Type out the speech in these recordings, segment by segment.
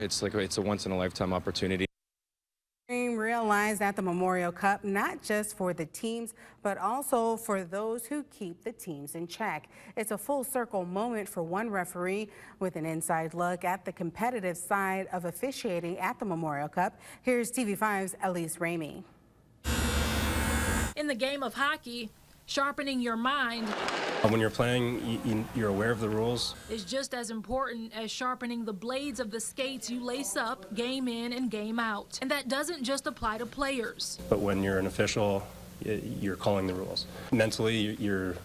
It's a once-in-a-lifetime opportunity. Realize that the Memorial Cup, not just for the teams, but also for those who keep the teams in check. It's a full circle moment for one referee with an inside look at the competitive side of officiating at the Memorial Cup. Here's TV5's Elise Ramey. In the game of hockey, sharpening your mind when you're playing, you're aware of the rules. Is just as important as sharpening the blades of the skates you lace up game in and game out. And that doesn't just apply to players. But when you're an official, you're calling the rules. Mentally, you're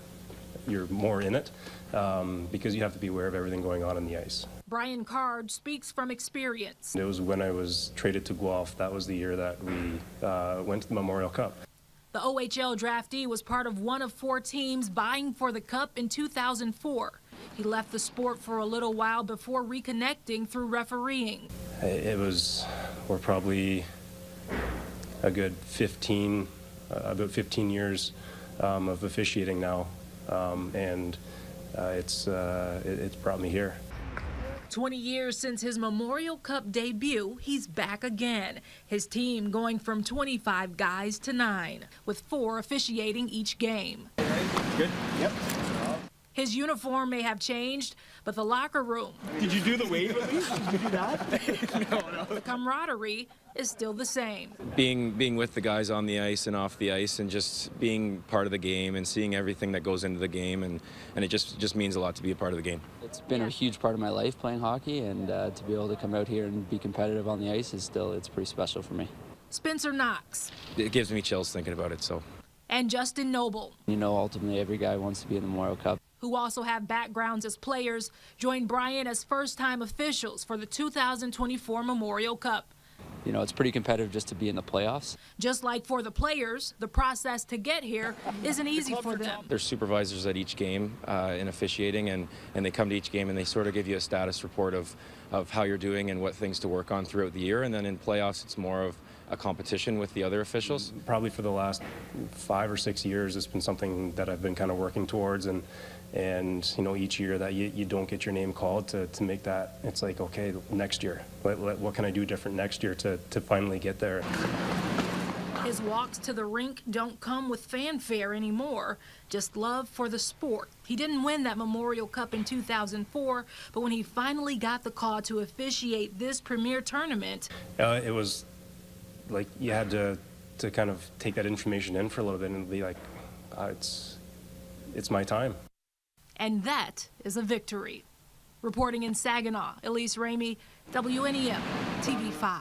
more in it because you have to be aware of everything going on the ice. Brian Card speaks from experience. It was when I was traded to Guelph. That was the year that we went to the Memorial Cup. The OHL draftee was part of one of 4 teams vying for the Cup in 2004. He left the sport for a little while before reconnecting through refereeing. We're probably a good 15 years of officiating now, and it's brought me here. 20 years since his Memorial Cup debut, he's back again. His team going from 25 guys to 9, with 4 officiating each game. Good? Yep. His uniform may have changed, but the locker room. Did you do the wave at least? Did you do that? No. The camaraderie is still the same. Being with the guys on the ice and off the ice and just being part of the game and seeing everything that goes into the game, and it just means a lot to be a part of the game. It's been a huge part of my life playing hockey, and to be able to come out here and be competitive on the ice it's pretty special for me. Spencer Knox. It gives me chills thinking about it. And Justin Noble. You know, ultimately every guy wants to be in the Memorial Cup. Who also have backgrounds as players, joined Brian as first-time officials for the 2024 Memorial Cup. You know, it's pretty competitive just to be in the playoffs. Just like for the players, the process to get here isn't easy for them. There's supervisors at each game in officiating, and they come to each game and they sort of give you a status report of how you're doing and what things to work on throughout the year. And then in playoffs, it's more of a competition with the other officials. Probably for the last 5 or 6 years, it's been something that I've been kind of working towards, and you know, each year that you don't get your name called, to make that, it's like, okay, next year, what can I do different next year to finally get there? His walks to the rink don't come with fanfare anymore, just love for the sport. He didn't win that Memorial Cup in 2004, but when he finally got the call to officiate this premier tournament, it was like you had to kind of take that information in for a little bit and be like, it's my time. And that is a victory. Reporting in Saginaw, Elise Ramey, WNEM TV5.